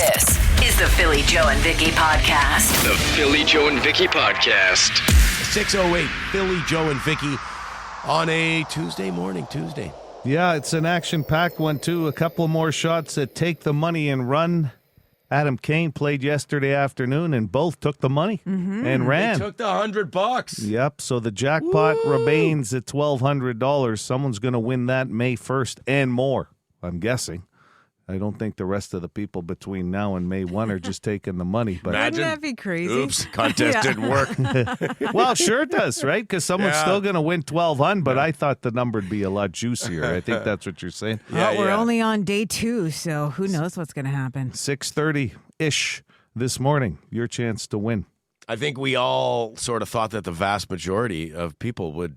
This is the Philly Joe and Vicky podcast. The Philly Joe and Vicky podcast. 6:08, Philly Joe and Vicky on a Tuesday. Yeah, it's an action-packed one, too. A couple more shots that take the money and run. Adam Kane played yesterday afternoon, and both took the money and ran. They took the $100. Yep, so the jackpot remains at $1,200. Someone's going to win that May 1st and more, I'm guessing. I don't think the rest of the people between now and May 1 are just taking the money. But Imagine. Wouldn't that be crazy? Oops, contest didn't work. well, sure it does, right? Because someone's still going to win 1,200, but I thought the number would be a lot juicier. I think that's what you're saying. Well, we're only on day 2, so who knows what's going to happen. 6:30-ish this morning, your chance to win. I think we all sort of thought that the vast majority of people would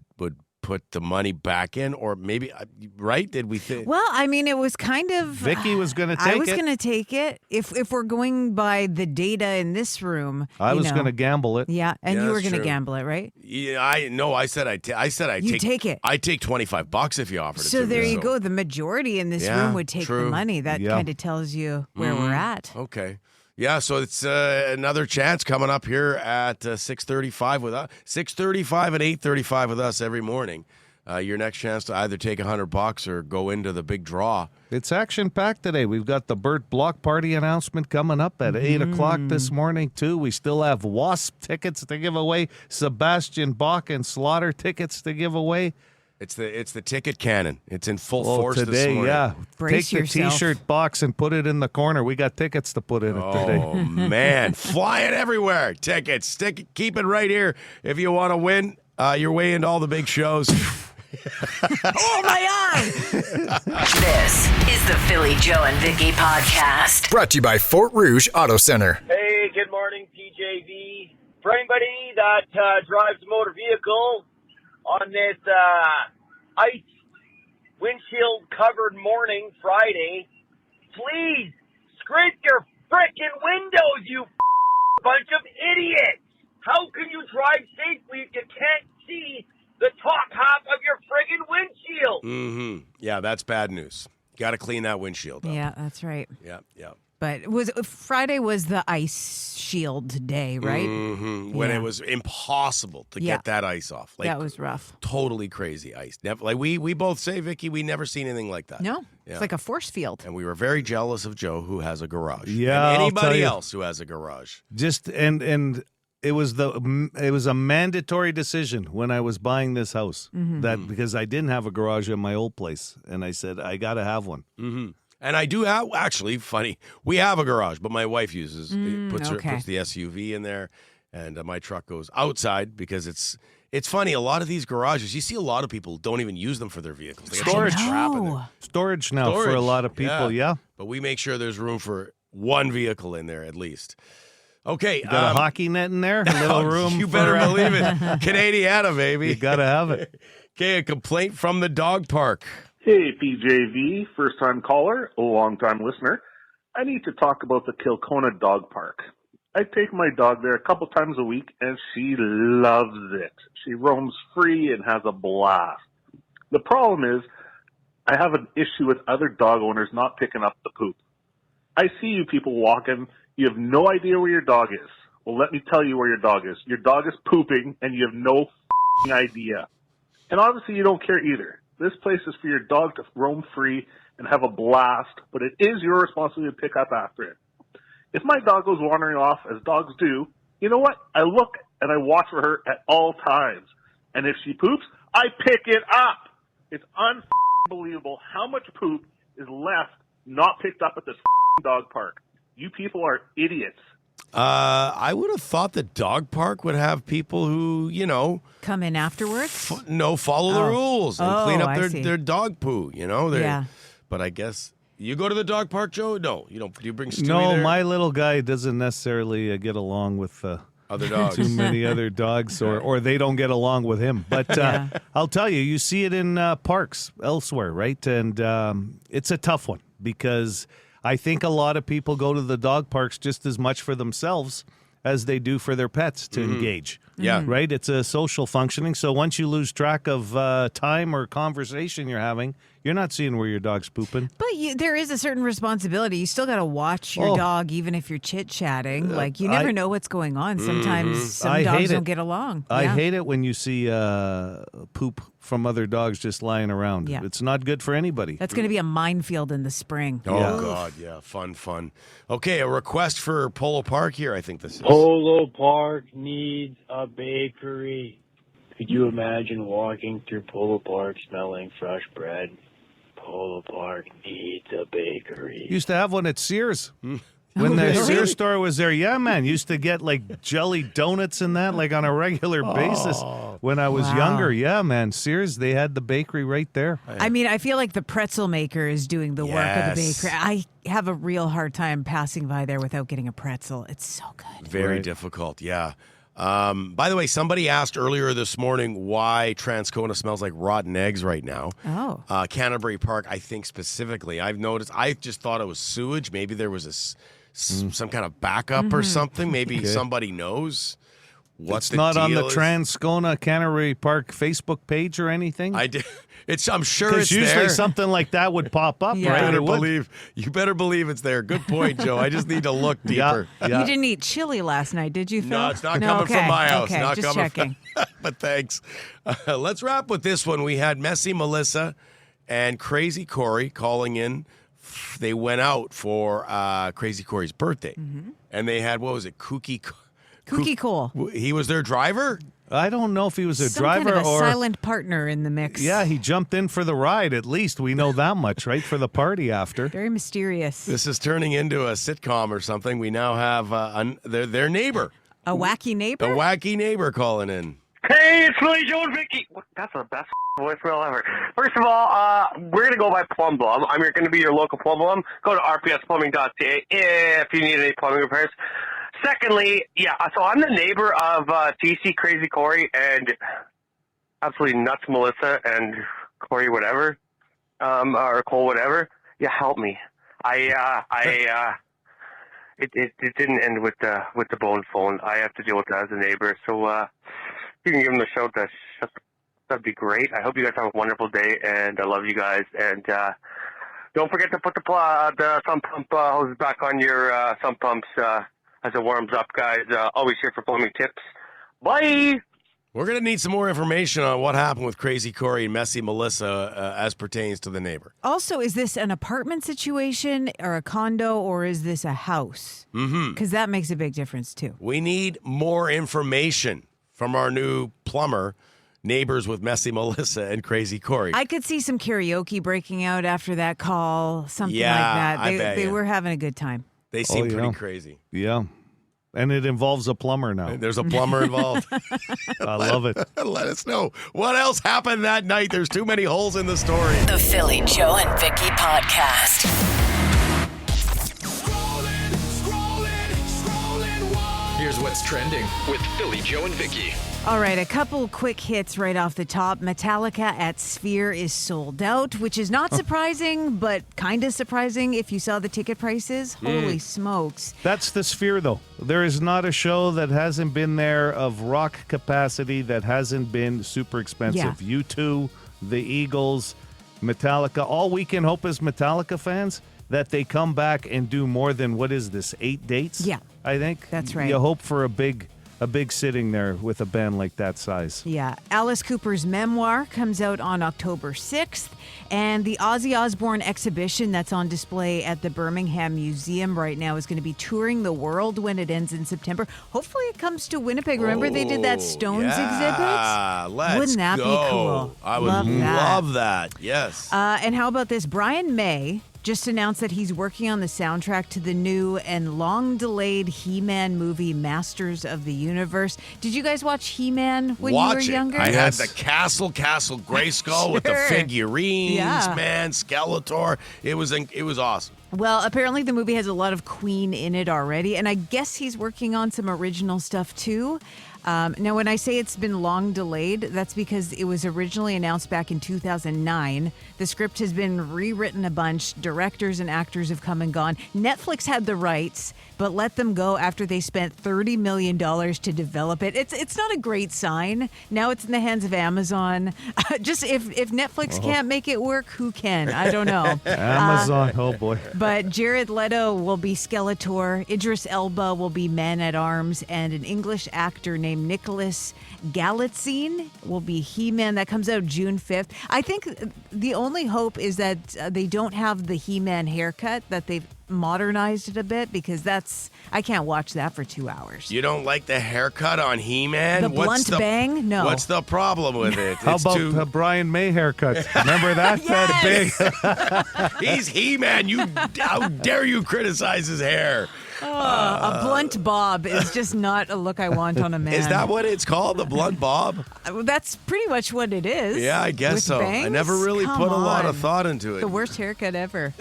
put the money back in, or maybe, right? Did we think? Well, I mean, it was kind of... Vicky was going to take it. I was going to take it. If we're going by the data in this room, I was going to gamble it. Yeah, and you were going to true. gamble it, right? Yeah, I said I'd take it. I'd take $25 if you offered it to me. So there you go. The majority in this room would take the money. That kind of tells you where we're at. Okay. Yeah, so it's another chance coming up here at 6:35 with us. 6:35 and 8:35 with us every morning. Your next chance to either take $100 or go into the big draw. It's action-packed today. We've got the Burt Block Party announcement coming up at 8 o'clock this morning, too. We still have Wasp tickets to give away, Sebastian Bach and Slaughter tickets to give away. It's the ticket canon. It's in full force today, this morning. yeah. Brace Take the yourself. T-shirt box and put it in the corner. We got tickets to put in it today. Oh, man. Flying everywhere. Tickets. Keep it right here if you want to win your way into all the big shows. Oh, my eye! This is the Philly Joe and Vicky podcast. Brought to you by Fort Rouge Auto Center. Hey, good morning, TJV. For anybody that drives a motor vehicle on this ice windshield-covered morning, Friday, please scrape your frickin' windows, you bunch of idiots! How can you drive safely if you can't see the top half of your friggin' windshield? Mm-hmm. Yeah, that's bad news. Got to clean that windshield up. Yeah, that's right. Yeah. But Friday was the ice shield day, right? Mm-hmm. When it was impossible to get that ice off. Like, that was rough. Totally crazy ice. Like we both say, Vicky, we never seen anything like that. No, it's like a force field. And we were very jealous of Joe, who has a garage. Yeah, and I'll tell anybody you. else who has a garage. Just and it was a mandatory decision when I was buying this house that because I didn't have a garage in my old place, and I said I got to have one. Mm-hmm. And I do have, actually, funny, we have a garage, but my wife puts the SUV in there, and my truck goes outside because it's funny, a lot of these garages, you see a lot of people don't even use them for their vehicles. They got so much crap in there. Storage now for a lot of people, yeah. But we make sure there's room for one vehicle in there at least. Okay. You got a hockey net in there? A little room. You better believe it. Canadiana, baby. You got to have it. Okay, a complaint from the dog park. Hey, PJV, first-time caller, long-time listener. I need to talk about the Kilcona Dog Park. I take my dog there a couple times a week, and she loves it. She roams free and has a blast. The problem is I have an issue with other dog owners not picking up the poop. I see you people walking. You have no idea where your dog is. Well, let me tell you where your dog is. Your dog is pooping, and you have no f***ing idea. And obviously you don't care either. This place is for your dog to roam free and have a blast, but it is your responsibility to pick up after it. If my dog goes wandering off, as dogs do, you know what? I look and I watch for her at all times. And if she poops, I pick it up. It's unbelievable how much poop is left not picked up at this dog park. You people are idiots. I would have thought the dog park would have people who, come in afterwards. Follow the rules and clean up their dog poo. Yeah. But I guess you go to the dog park, Joe. No, you don't. Do you bring Stewie No, there? my little guy doesn't necessarily get along with other dogs. Too many other dogs, or they don't get along with him. But I'll tell you, you see it in parks elsewhere, right? And it's a tough one because I think a lot of people go to the dog parks just as much for themselves as they do for their pets to engage. Yeah. Right? It's a social functioning. So once you lose track of time or conversation you're having, You're not seeing where your dog's pooping. But there is a certain responsibility. You still got to watch your dog, even if you're chit-chatting. Like, you never know what's going on. Sometimes some dogs don't get along. I hate it when you see poop from other dogs just lying around. Yeah. It's not good for anybody. That's going to be a minefield in the spring. Oh, God, yeah. Fun. Okay, a request for Polo Park here, I think this is. Polo Park needs a bakery. Could you imagine walking through Polo Park smelling fresh bread? Polo Park needs a bakery. Used to have one at Sears. When the Sears store was there, yeah, man, used to get like jelly donuts and that like on a regular basis when I was younger. Yeah, man, Sears, they had the bakery right there. I mean, I feel like the pretzel maker is doing the work of the bakery. I have a real hard time passing by there without getting a pretzel. It's so good. Very difficult, yeah. By the way, somebody asked earlier this morning why Transcona smells like rotten eggs right now. Oh. Canterbury Park, I think specifically. I've noticed, I just thought it was sewage. Maybe there was some kind of backup or something. Maybe somebody knows what's the deal. It's not on the Transcona Canterbury Park Facebook page or anything? I'm sure it's there. Because usually something like that would pop up, right? You better believe it's there. Good point, Joe. I just need to look deeper. Yeah. You didn't eat chili last night, did you, Phil? No, it's not coming from my house. Okay, not just coming checking. But thanks. Let's wrap with this one. We had Messy Melissa and Crazy Corey calling in. They went out for Crazy Corey's birthday. Mm-hmm. And they had, what was it, Kooky Cole. He was their driver? I don't know if he was a Some driver kind of a or silent partner in the mix. Yeah, he jumped in for the ride. At least we know that much, right? For the party after. Very mysterious. This is turning into a sitcom or something. We now have their neighbor. A wacky neighbor? A wacky neighbor calling in. Hey, it's Philly, Joe, and Vicky. That's the best voicemail ever. First of all, we're going to go by Plum Blum. I'm going to be your local Plum Blum. Go to rpsplumbing.ca if you need any plumbing repairs. Secondly, so I'm the neighbor of TC Crazy Corey and absolutely nuts Melissa and Corey whatever, or Cole whatever. Yeah, help me. It didn't end with the bone phone. I have to deal with that as a neighbor. So you can give them a shout. That'd be great. I hope you guys have a wonderful day, and I love you guys. And don't forget to put the sump pump hoses back on your sump pumps as it warms up, guys. Always here for plumbing tips. Bye! We're going to need some more information on what happened with Crazy Corey and Messy Melissa as pertains to the neighbor. Also, is this an apartment situation or a condo, or is this a house? Because that makes a big difference, too. We need more information from our new plumber, neighbors with Messy Melissa and Crazy Corey. I could see some karaoke breaking out after that call, something like that. They were having a good time. They seem pretty crazy. Yeah. And it involves a plumber now. There's a plumber involved. I love it. Let us know. What else happened that night? There's too many holes in the story. The Philly, Joe, and Vicky podcast. Here's what's trending with Philly, Joe, and Vicky. All right, a couple quick hits right off the top. Metallica at Sphere is sold out, which is not surprising, but kind of surprising if you saw the ticket prices. Holy smokes. That's the Sphere, though. There is not a show that hasn't been there of rock capacity that hasn't been super expensive. Yeah. U2, the Eagles, Metallica. All we can hope as Metallica fans that they come back and do more than, 8 dates? Yeah. I think. That's right. You hope for a big sitting there with a band like that size. Yeah. Alice Cooper's memoir comes out on October 6th, and the Ozzy Osbourne exhibition that's on display at the Birmingham Museum right now is going to be touring the world when it ends in September. Hopefully it comes to Winnipeg. Remember they did that Stones exhibit? Wouldn't that be cool? I would love that. Yes. And how about this? Brian May just announced that he's working on the soundtrack to the new and long-delayed He-Man movie, Masters of the Universe. Did you guys watch He-Man when you were younger? I had the Castle Grayskull with the figurines, man, Skeletor. It was awesome. Well, apparently the movie has a lot of Queen in it already, and I guess he's working on some original stuff too. Now, when I say it's been long delayed, that's because it was originally announced back in 2009. The script has been rewritten a bunch. Directors and actors have come and gone. Netflix had the rights, but let them go after they spent $30 million to develop it. It's not a great sign. Now it's in the hands of Amazon. Just if Netflix can't make it work, who can? I don't know. Amazon, oh boy. But Jared Leto will be Skeletor, Idris Elba will be Man-at-Arms, and an English actor named Nicholas Galitzine will be He-Man. That comes out June 5th. I think the only hope is that they don't have the He-Man haircut, that they've modernized it a bit, because I can't watch that for 2 hours. You don't like the haircut on He-Man? The blunt bang? No. What's the problem with it? How about the Brian May haircut? Remember that? Yes! That big. He's He-Man. How dare you criticize his hair? A blunt bob is just not a look I want on a man. Is that what it's called, the blunt bob? That's pretty much what it is. Yeah, I guess With so. bangs? I never really Come put a lot of on. thought into it. The worst haircut ever.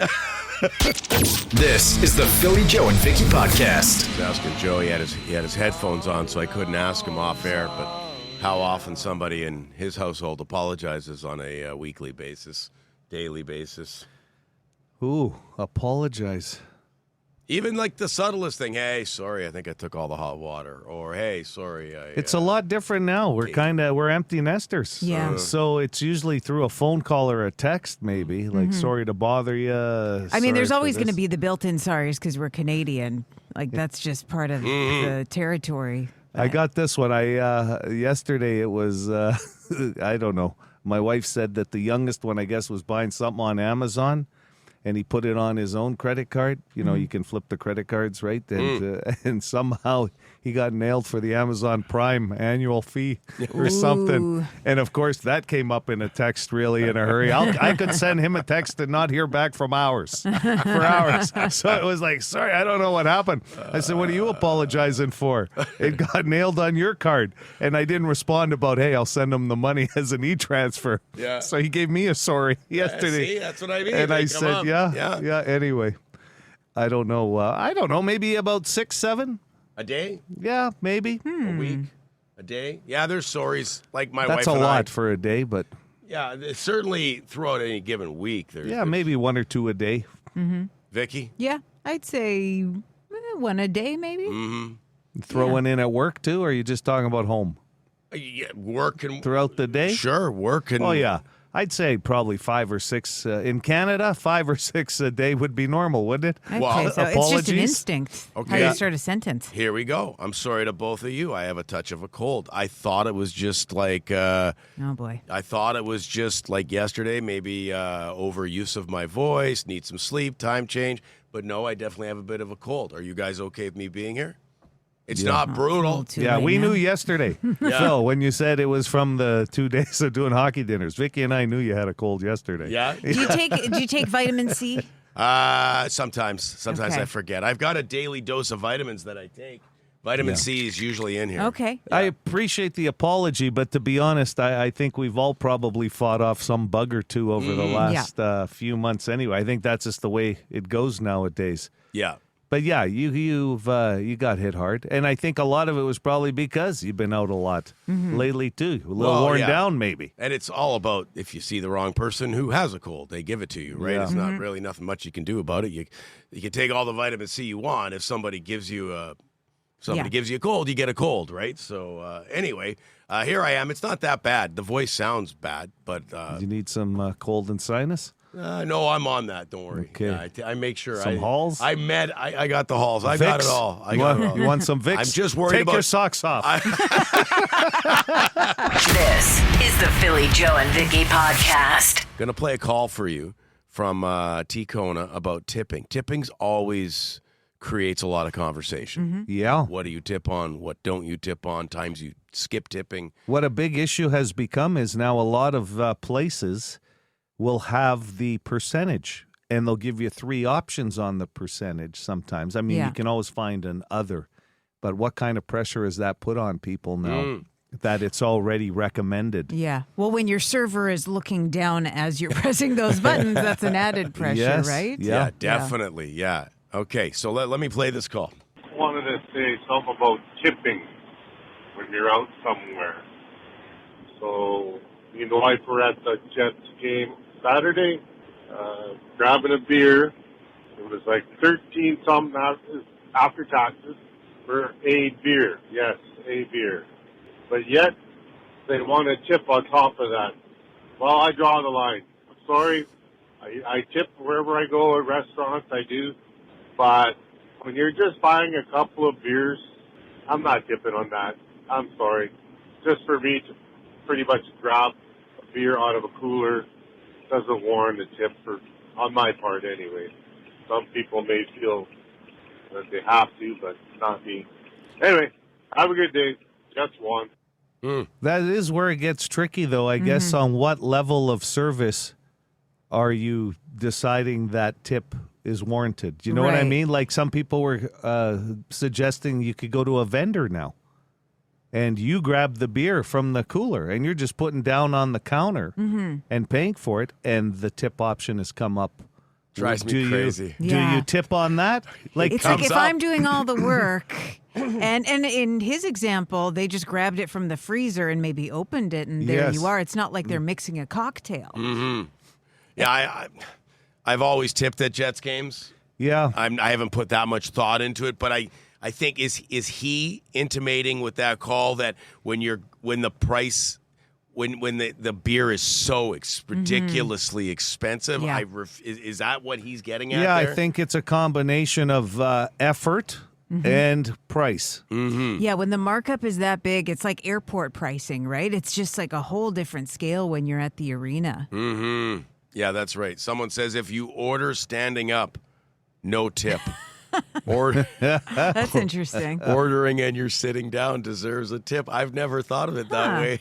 This is the Philly Joe and Vicky podcast. I was asking Joe, he had his headphones on, so I couldn't ask him off air, but how often somebody in his household apologizes on a weekly basis, daily basis. Ooh, apologize. Even like the subtlest thing, hey, sorry, I think I took all the hot water. Or, hey, sorry. It's a lot different now. We're empty nesters. Yeah. So it's usually through a phone call or a text, maybe. Like, sorry to bother you. I mean, there's always going to be the built-in sorries because we're Canadian. Like, that's just part of the territory. I got this one. Yesterday it was, I don't know. My wife said that the youngest one, I guess, was buying something on Amazon. And he put it on his own credit card. You know, you can flip the credit cards, right? And and somehow he got nailed for the Amazon Prime annual fee or something. And of course, that came up in a text really in a hurry. I could send him a text and not hear back for hours. So it was like, sorry, I don't know what happened. I said, what are you apologizing for? It got nailed on your card. And I didn't respond about, hey, I'll send him the money as an e-transfer. Yeah. So he gave me a sorry yesterday. See, that's what I mean. And I Come said, on. yeah. Anyway, I don't know. Maybe about 6, 7. A day? Yeah, maybe. A week? A day? Yeah, there's stories like my wife That's a and lot for a day, but Yeah, certainly throughout any given week. There's maybe 1 or 2 a day. Vicky? Yeah, I'd say one a day, maybe. Throw one in at work too, or are you just talking about home? Yeah, work and Throughout the day? Sure, work and Oh, yeah. I'd say probably 5 or 6. In Canada, 5 or 6 a day would be normal, wouldn't it? Okay, Well, so it's just an apologies. instinct. Okay. How you start a sentence. Here we go. I'm sorry to both of you. I have a touch of a cold. I thought it was just like Oh, boy. I thought it was just like yesterday, maybe overuse of my voice, need some sleep, time change. But no, I definitely have a bit of a cold. Are you guys okay with me being here? It's not brutal. Yeah, we knew yesterday, Phil, when you said it was from the 2 days of doing hockey dinners. Vicky and I knew you had a cold yesterday. Yeah. Do you take vitamin C? Sometimes Okay. I forget. I've got a daily dose of vitamins that I take. Vitamin C is usually in here. Okay. I appreciate the apology, but to be honest, I think we've all probably fought off some bug or two over the last few months anyway. I think that's just the way it goes nowadays. Yeah. But yeah, you got hit hard, and I think a lot of it was probably because you've been out a lot lately too, a little worn down maybe. And it's all about if you see the wrong person who has a cold, they give it to you, right? Yeah. It's not really nothing much you can do about it. You can take all the vitamin C you want. If somebody gives you a cold, you get a cold, right? So anyway, here I am. It's not that bad. The voice sounds bad, but You need some cold and sinus. no, I'm on that. Don't worry. Okay. Yeah, I make sure. Some halls? I got the halls. I got it Vicks? all. I got it all. You want some Vicks? I'm just worried Take about your socks off. This is the Philly Joe and Vicky podcast. Going to play a call for you from T. Kona about tipping. Tipping's always creates a lot of conversation. Yeah. What do you tip on? What don't you tip on? Times you skip tipping. What a big issue has become is now a lot of places will have the percentage, and they'll give you 3 options on the percentage sometimes. I mean, you can always find an other, but what kind of pressure is that put on people now that it's already recommended? Yeah. Well, when your server is looking down as you're pressing those buttons, that's an added pressure, Yes. right? Yeah. Definitely. Yeah. Okay, so let me play this call. Wanted to say something about tipping. When when you're out somewhere. So, me and the wife were at the Jets game Saturday, grabbing a beer. It was like 13 something after taxes for a beer. Yes, a beer. But yet, they want a tip on top of that. Well, I draw the line. I'm sorry. I tip wherever I go at restaurants, I do. But when you're just buying a couple of beers, I'm not tipping on that. I'm sorry. Just for me to pretty much grab a beer out of a cooler doesn't warrant a tip on my part anyway. Some people may feel that they have to, but not me. Anyway, have a good day. Jets won. That is where it gets tricky, though, I guess, on what level of service are you deciding that tip is warranted? Do you know what I mean? Like some people were suggesting you could go to a vendor now and you grab the beer from the cooler and you're just putting down on the counter and paying for it, and the tip option has come up. Drives me crazy. Do you tip on that? It's like if I'm doing all the work, and in his example, they just grabbed it from the freezer and maybe opened it, and there you are. It's not like they're mixing a cocktail. Yeah, I've always tipped at Jets games. Yeah. I haven't put that much thought into it, but I think is he intimating with that call that when the price when the beer is so ridiculously expensive, is that what he's getting at? Yeah, there? I think it's a combination of effort and price. Yeah, when the markup is that big, it's like airport pricing, right? It's just like a whole different scale when you're at the arena. Yeah, that's right. Someone says if you order standing up, no tip. That's interesting. Ordering and you're sitting down deserves a tip. I've never thought of it that way.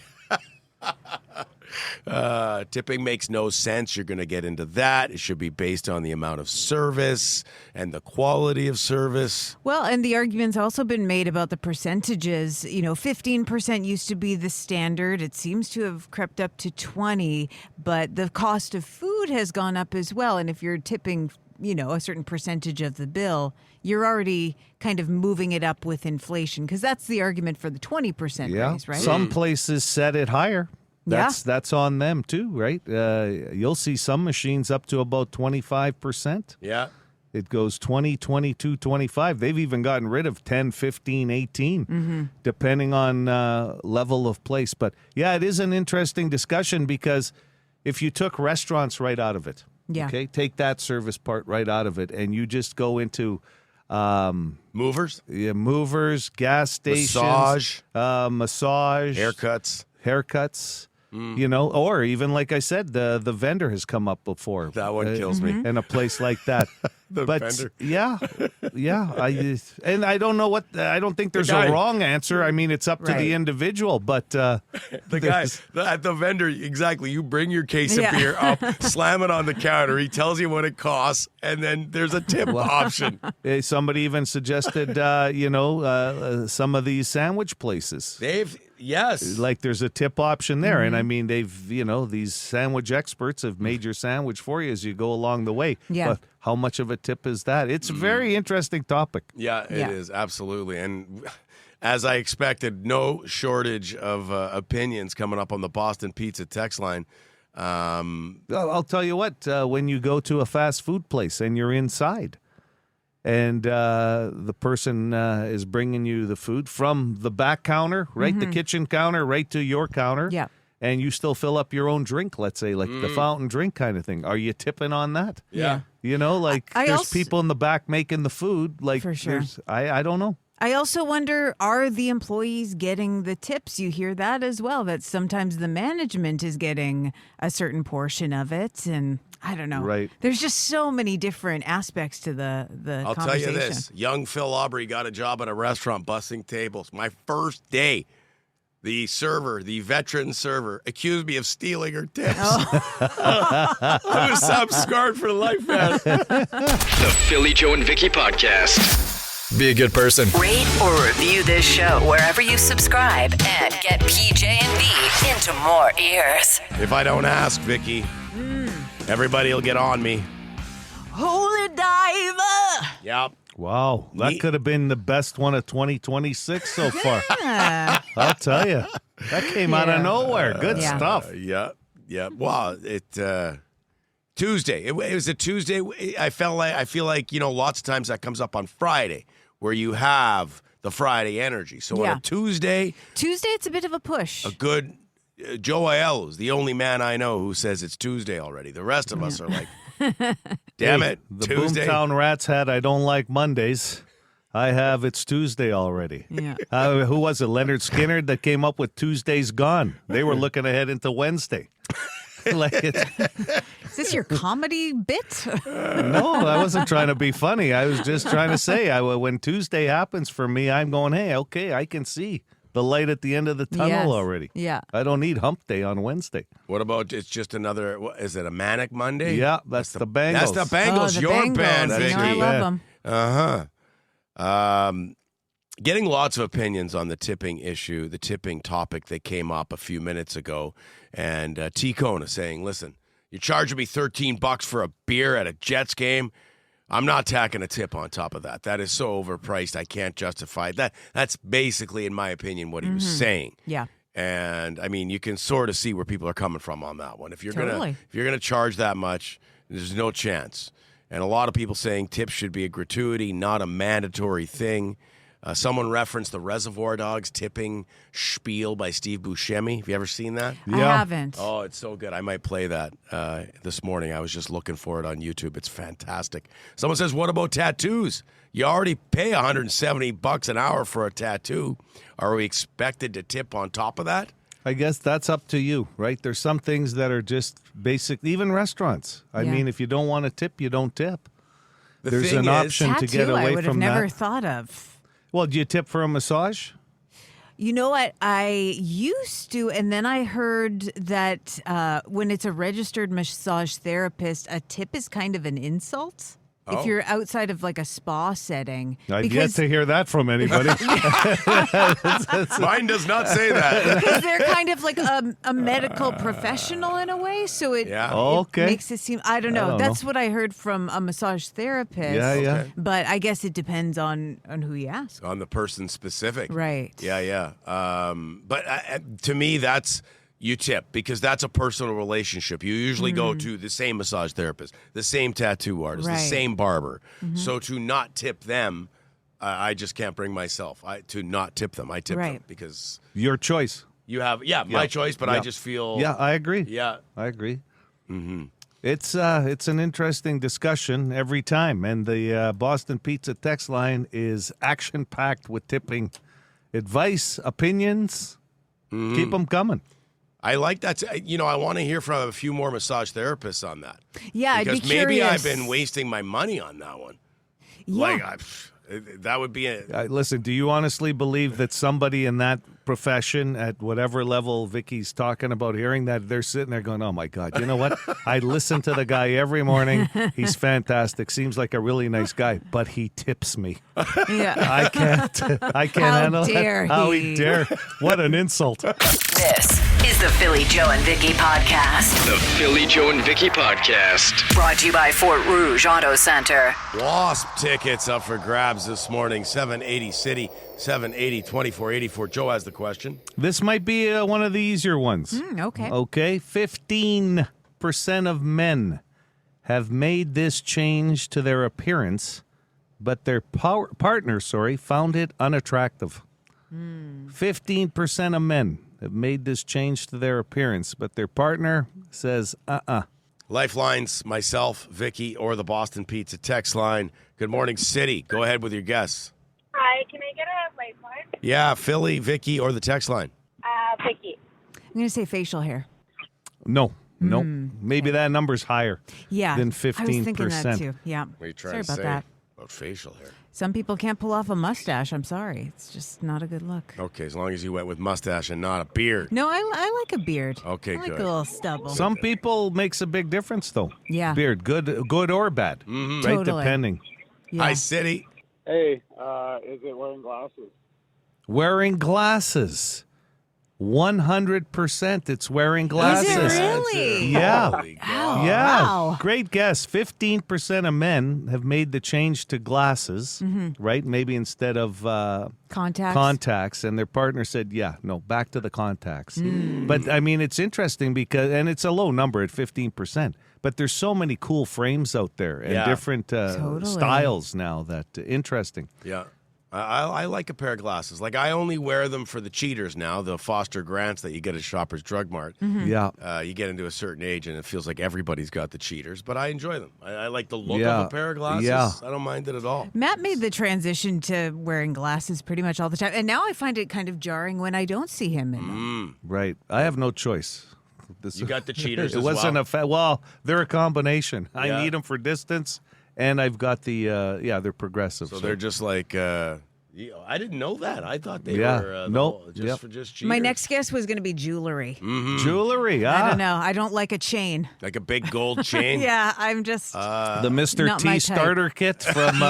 Tipping makes no sense. You're going to get into that. It should be based on the amount of service and the quality of service. Well, and the argument's also been made about the percentages. 15% used to be the standard. It seems to have crept up to 20%, but the cost of food has gone up as well. And if you're tipping, a certain percentage of the bill, you're already kind of moving it up with inflation, because that's the argument for the 20% raise, right? Some places set it higher. That's on them too, right? You'll see some machines up to about 25%. Yeah. It goes 20, 22, 25. They've even gotten rid of 10, 15, 18, depending on level of place. But yeah, it is an interesting discussion, because if you took restaurants right out of it, okay, take that service part right out of it, and you just go into movers, gas stations, massage, haircuts. Or even, like I said, the vendor has come up before. That one kills me. In a place like that. Vendor. Yeah. I don't know I don't think there's a wrong answer. I mean, it's up to the individual, but the guy at the vendor, exactly. You bring your case of beer up, slam it on the counter. He tells you what it costs, and then there's a tip option. Somebody even suggested, some of these sandwich places. Yes. Like there's a tip option there. And I mean, these sandwich experts have made your sandwich for you as you go along the way. Yeah. But how much of a tip is that? It's a very interesting topic. Yeah, it is. Absolutely. And as I expected, no shortage of opinions coming up on the Boston Pizza text line. I'll tell you what, when you go to a fast food place and you're inside, and the person is bringing you the food from the back counter, right, the kitchen counter, right to your counter. Yeah. And you still fill up your own drink, let's say, like the fountain drink kind of thing. Are you tipping on that? Yeah. There's people in the back making the food. Like, for sure. I don't know. I also wonder, are the employees getting the tips? You hear that as well, that sometimes the management is getting a certain portion of it. And I don't know. Right. There's just so many different aspects to the I'll conversation. tell you this. Young Phil Aubrey got a job at a restaurant bussing tables. My first day, the veteran server, accused me of stealing her tips. I'm scarred for life, man. The Philly Joe and Vicky Podcast. Be a good person. Rate or review this show wherever you subscribe and get PJ&V into more ears. If I don't ask, Vicky, everybody will get on me. Holy diver! Yep. Wow. That could have been the best one of 2026 so far. I'll tell you. That came out of nowhere. Good stuff. Yeah. Well, Tuesday. It was a Tuesday. I feel like, lots of times that comes up on Friday where you have the Friday energy. So on a Tuesday, it's a bit of a push. A good Joe Aiello is the only man I know who says it's Tuesday already. The rest of us are like, damn it, the Tuesday. Boomtown Rats had I don't like Mondays. I have it's Tuesday already. Yeah. Who was it? Leonard Skinner that came up with Tuesday's gone. They were looking ahead into Wednesday. Is this your comedy bit? No, I wasn't trying to be funny. I was just trying to say when Tuesday happens for me, I'm going, hey, okay, I can see the light at the end of the tunnel already. Yeah. I don't need hump day on Wednesday. What about it's just another, is it a Manic Monday? Yeah, that's the Bengals. That's the Bengals, the your Bengals. band, You Vicky. know I love them. Getting lots of opinions on the tipping issue, the tipping topic that came up a few minutes ago. And T. Kona saying, listen, you're charging me $13 for a beer at a Jets game. I'm not tacking a tip on top of that. That is so overpriced. I can't justify it. That's basically, in my opinion, what he was saying. Yeah. And I mean, you can sort of see where people are coming from on that one. If you're gonna charge that much, there's no chance. And a lot of people saying tips should be a gratuity, not a mandatory thing. Someone referenced the Reservoir Dogs tipping spiel by Steve Buscemi. Have you ever seen that? I haven't. Oh, it's so good. I might play that this morning. I was just looking for it on YouTube. It's fantastic. Someone says, what about tattoos? You already pay $170 an hour for a tattoo. Are we expected to tip on top of that? I guess that's up to you, right? There's some things that are just basic, even restaurants. I mean, if you don't want to tip, you don't tip. There's an option to get away from that. I would have never thought of. Well, do you tip for a massage? You know what? I used to, and then I heard that when it's a registered massage therapist, a tip is kind of an insult. If you're outside of like a spa setting. I've yet to hear that from anybody. Mine does not say that. Because they're kind of like a medical professional in a way. So it makes it seem, I don't know. That's what I heard from a massage therapist. Yeah. Okay. But I guess it depends on who you ask. On the person specific. Right. Yeah. But to me, that's... You tip because that's a personal relationship. You usually go to the same massage therapist, the same tattoo artist, the same barber. So to not tip them, I just can't bring myself to not tip them. I tip them because your choice. You have my choice, but I just feel I agree. Yeah, I agree. Mm-hmm. It's an interesting discussion every time, and the Boston Pizza text line is action packed with tipping advice, opinions. Keep them coming. I like that. I want to hear from a few more massage therapists on that. Yeah, because I'd be maybe curious. I've been wasting my money on that one. Yeah. That would be listen, do you honestly believe that somebody in that profession at whatever level Vicky's talking about hearing that, they're sitting there going, oh, my God, you know what? I listen to the guy every morning. He's fantastic. Seems like a really nice guy, but he tips me. Yeah. I can't handle dare that. How he? he dare. What an insult. This is the Philly Joe and Vicky Podcast. The Philly Joe and Vicky Podcast. Brought to you by Fort Rouge Auto Center. Wasp tickets up for grabs this morning. 780 City, 780 2484. Joe has the question. This might be one of the easier ones. Okay. Okay. 15% of men have made this change to their appearance, but their partner, found it unattractive. 15% of men have made this change to their appearance, but their partner says, Lifelines, myself, Vicky, or the Boston Pizza text line. Good morning, City. Go ahead with your guess. Hi, can I get a lifeline? Yeah, Philly, Vicky, or the text line. Vicky. I'm going to say facial hair. No. Maybe that number's higher than 15%. I was thinking that too. Yeah. What are you trying Sorry to about say that. about facial hair? Some people can't pull off a mustache. I'm sorry. It's just not a good look. Okay, as long as you went with mustache and not a beard. No, I like a beard. Okay, I like good. a little stubble. Some people makes a big difference, though. Yeah. Beard, good or bad. Right, Totally. depending. Yeah. Hi, City. Hey, is it wearing glasses? Wearing glasses. 100% it's wearing glasses. Is it really? Yeah. Holy God. Yeah. Wow. Great guess. 15% of men have made the change to glasses, right? Maybe instead of contacts. And their partner said, yeah, no, back to the contacts. But, I mean, it's interesting because, and it's a low number at 15%, but there's so many cool frames out there and different styles now that interesting. Yeah. I like a pair of glasses. Like, I only wear them for the cheaters now, the Foster Grants that you get at Shoppers Drug Mart. Yeah. You get into a certain age, and it feels like everybody's got the cheaters, but I enjoy them. I like the look of a pair of glasses. Yeah. I don't mind it at all. Matt made the transition to wearing glasses pretty much all the time. And now I find it kind of jarring when I don't see him in them. Right. I have no choice. You got the cheaters It as wasn't well? well, they're a combination. I Yeah. need them for distance, and I've got the, they're progressive. So they're just like, I didn't know that. I thought they Yeah. were Nope. just cheaters. My next guess was going to be jewelry. Jewelry, I don't know. I don't like a chain. Like a big gold chain? Yeah, I'm just. The Mr. Not my T type. starter kit from.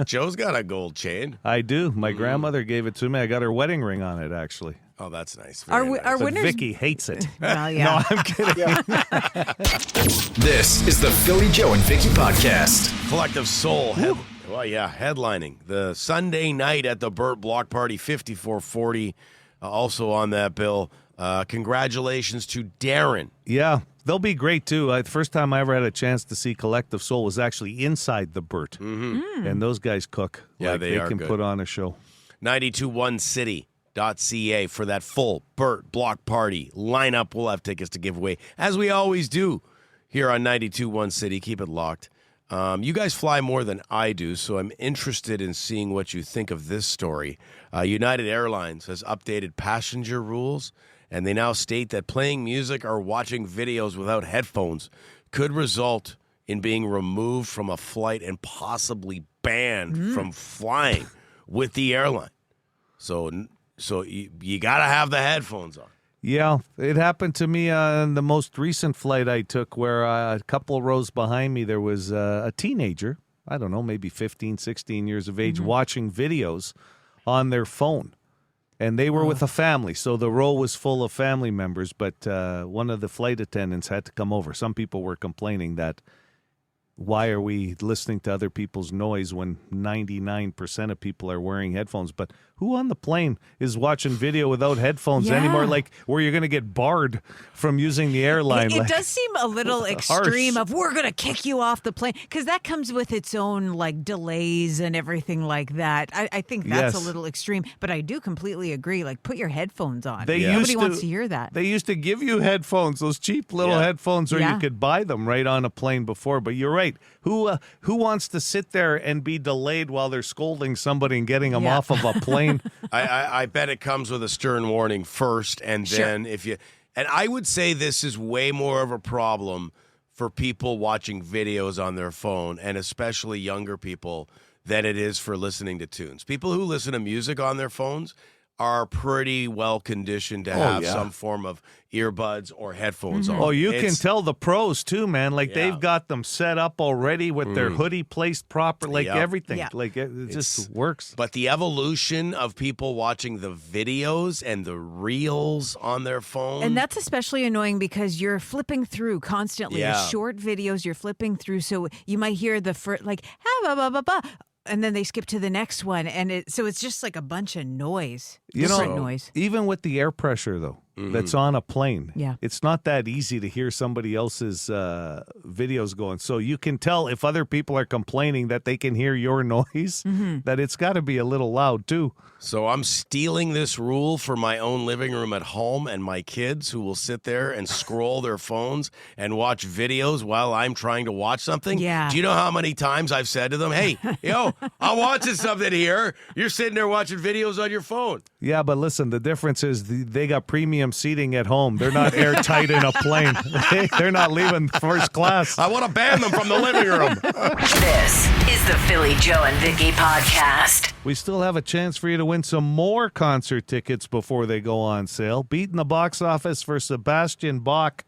Joe's got a gold chain. I do. My grandmother gave it to me. I got her wedding ring on it, actually. Oh, that's nice. Are Very we- nice. are But winners? Vicky hates it. Well, yeah. No, I'm kidding. This is the Philly Joe and Vicky Podcast. Collective Soul. Headlining the Sunday night at the Burt Block Party, 5440. Also on that bill. Congratulations to Darren. Yeah, they'll be great, too. The first time I ever had a chance to see Collective Soul was actually inside the Burt. And those guys cook. Yeah, Like, they are can good. put on a show. 921city.ca for that full Burt Block Party lineup. We'll have tickets to give away, as we always do here on 92.1 City. Keep it locked. You guys fly more than I do, so I'm interested in seeing what you think of this story. United Airlines has updated passenger rules, and they now state that playing music or watching videos without headphones could result in being removed from a flight and possibly banned from flying with the airline. So you got to have the headphones on. Yeah, it happened to me on the most recent flight I took where a couple rows behind me, there was a teenager, I don't know, maybe 15, 16 years of age, watching videos on their phone. And they were with a family, so the row was full of family members, but one of the flight attendants had to come over. Some people were complaining that, why are we listening to other people's noise when 99% of people are wearing headphones? But who on the plane is watching video without headphones anymore? Like, where you're going to get barred from using the airline. It does seem a little extreme harsh. of we're going to kick you off the plane because that comes with its own like delays and everything like that. I think that's a little extreme, but I do completely agree. Like, put your headphones on. Nobody wants to hear that. They used to give you headphones, those cheap little headphones, or you could buy them right on a plane before. But you're right. Who wants to sit there and be delayed while they're scolding somebody and getting them off of a plane? I bet it comes with a stern warning first, and then if you... And I would say this is way more of a problem for people watching videos on their phone, and especially younger people, than it is for listening to tunes. People who listen to music on their phones are pretty well conditioned to have some form of earbuds or headphones on. Oh, you can tell the pros too, man. Like they've got them set up already with their hoodie placed proper, like everything. Yeah. Like it just works. But the evolution of people watching the videos and the reels on their phone. And that's especially annoying because you're flipping through constantly. Yeah. The short videos you're flipping through. So you might hear the first, like, ha, ba, ba, ba, ba, and then they skip to the next one. And so it's just like a bunch of noise. Different noise. Even with the air pressure, though, that's on a plane, Yeah. it's not that easy to hear somebody else's videos going. So you can tell if other people are complaining that they can hear your noise, that it's got to be a little loud, too. So I'm stealing this rule for my own living room at home and my kids who will sit there and scroll their phones and watch videos while I'm trying to watch something. Yeah. Do you know how many times I've said to them, hey, yo, I'm watching something here. You're sitting there watching videos on your phone. Yeah, but listen, the difference is they got premium seating at home. They're not airtight in a plane. They're not leaving first class. I want to ban them from the living room. This is the Philly Joe and Vicky Podcast. We still have a chance for you to win some more concert tickets before they go on sale. Beating the box office for Sebastian Bach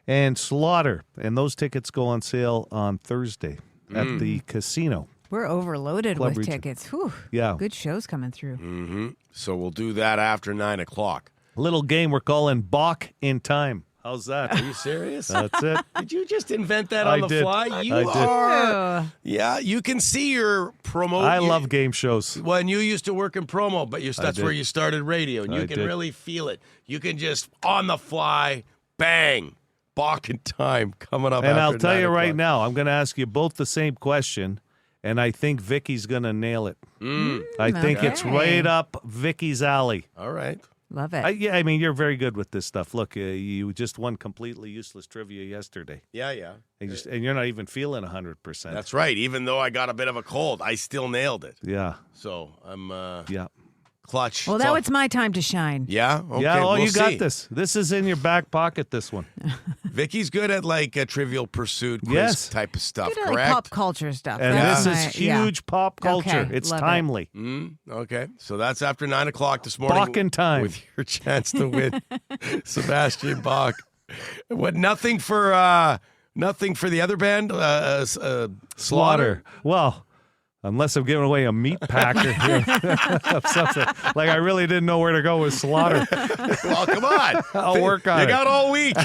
and Slaughter. And those tickets go on sale on Thursday at the casino. We're overloaded Club with Region. tickets. Whew. Yeah. Good shows coming through. So we'll do that after 9 o'clock. Little game we're calling Bach in Time. How's that? Are you serious? That's it. Did you just invent that on the fly? I You did. are. Yeah, you can see your promo. I love game shows. When you used to work in promo, but that's did. where you started radio, and you I can did. really feel it. You can just, on the fly, bang, Bach in Time coming up. And after I'll tell 9 you right o'clock. now, I'm going to ask you both the same question, and I think Vicky's going to nail it. I think it's right up Vicky's alley. All right. Love it. I mean, you're very good with this stuff. Look, you just won completely useless trivia yesterday. Yeah. And you're not even feeling 100%. That's right. Even though I got a bit of a cold, I still nailed it. Yeah. So I'm Yeah. clutch. Well, now it's my time to shine. Yeah? Okay, Yeah, we'll you got see. this. This is in your back pocket, this one. Vicky's good at like a Trivial Pursuit quiz Yes. type of stuff, Good at, like, correct? pop culture stuff. And That's this is my- yeah. huge pop culture. Okay, It's love it. timely. Okay, so that's after 9 o'clock this morning. Bach in Time. With your chance to win Sebastian Bach. What, nothing for the other band? Slaughter? Well, unless I'm giving away a meat packer here of something. Like I really didn't know where to go with Slaughter. Well, come on. I'll work on You it. got all week.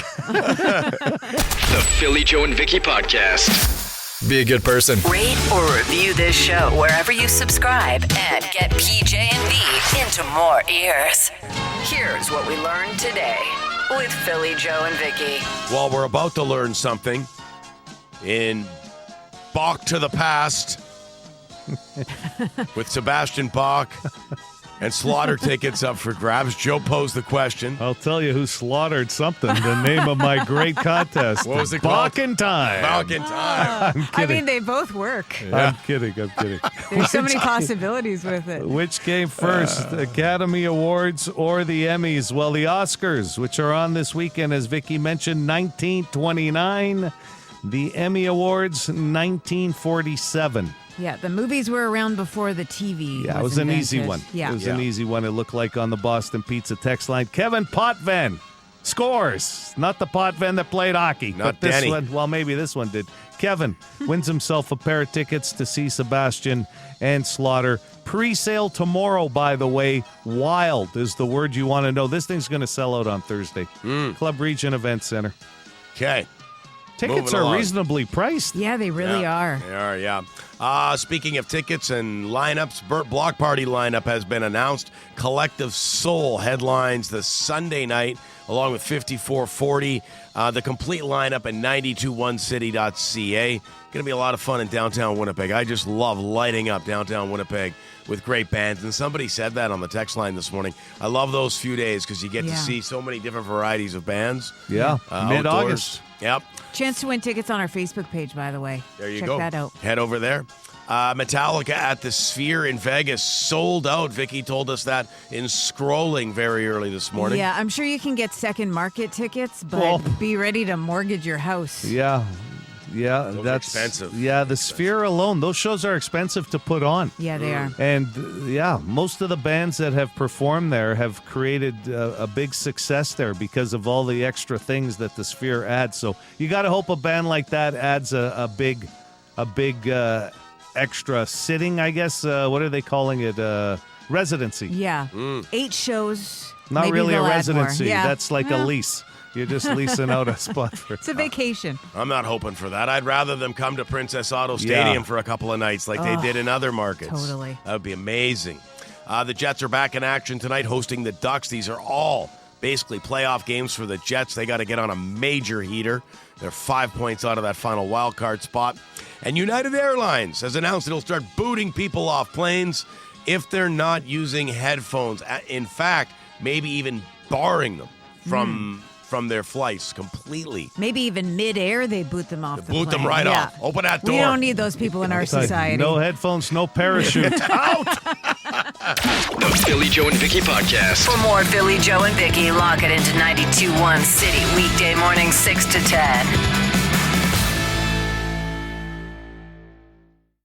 The Philly Joe and Vicky Podcast. Be a good person. Rate or review this show wherever you subscribe and get PJ&V into more ears. Here's what we learned today with Philly Joe and Vicky. Well, we're about to learn something in Bach to the Past with Sebastian Bach and Slaughter tickets up for grabs. Joe posed the question. I'll tell you who slaughtered something. The name of my great contest. What was it Bach called? in Time. Bach in Time. I'm I kidding. mean, they both work. I'm kidding. There's so many possibilities with it. Which came first, the Academy Awards or the Emmys? Well, the Oscars, which are on this weekend, as Vicky mentioned, 1929. The Emmy Awards, 1947. Yeah, the movies were around before the TV. Yeah, it was an easy invented. one. Yeah. It was an easy one. It looked like on the Boston Pizza text line. Kevin Potvin scores. Not the Potvin that played hockey. Not but this Denny. one, well, maybe this one did. Kevin wins himself a pair of tickets to see Sebastian and Slaughter. Pre-sale tomorrow, by the way. Wild is the word you want to know. This thing's going to sell out on Thursday. Club Region Event Center. Okay. Tickets Moving are along. reasonably priced. Yeah, they really are. They are, yeah. Speaking of tickets and lineups, Burt Block Party lineup has been announced. Collective Soul headlines the Sunday night, along with 5440. The complete lineup at 921city.ca. Going to be a lot of fun in downtown Winnipeg. I just love lighting up downtown Winnipeg with great bands. And somebody said that on the text line this morning. I love those few days because you get to see so many different varieties of bands. Yeah, mid-August. Outdoors. Yep. Chance to win tickets on our Facebook page, by the way. There you Check go. that out. Head over there. Metallica at the Sphere in Vegas sold out. Vicky told us that in Scrollin very early this morning. Yeah, I'm sure you can get second market tickets, but Well- be ready to mortgage your house. Yeah, Those are that's expensive. Yeah, the Sphere alone, those shows are expensive to put on. Yeah, they are. And yeah, most of the bands that have performed there have created a big success there because of all the extra things that the Sphere adds. So you got to hope a band like that adds a big extra sitting, I guess. What are they calling it? Residency. Yeah. 8 shows. Not Maybe really a they'll add more. residency. Yeah. That's like a Well, lease. You're just leasing out a spot for It's a vacation. I'm not hoping for that. I'd rather them come to Princess Auto Stadium Yeah. for a couple of nights like they did in other markets. Totally. That would be amazing. The Jets are back in action tonight hosting the Ducks. These are all basically playoff games for the Jets. They got to get on a major heater. They're 5 points out of that final wild card spot. And United Airlines has announced it'll start booting people off planes if they're not using headphones. In fact, maybe even barring them from their flights completely. Maybe even midair, they boot them off the Boot them plane. right Yeah. off. Open that door. We don't need those people in our society. No headphones, no parachute. Out! The Philly Joe and Vicky Podcast. For more Philly Joe and Vicky, lock it into 92.1 City weekday morning 6 to 10.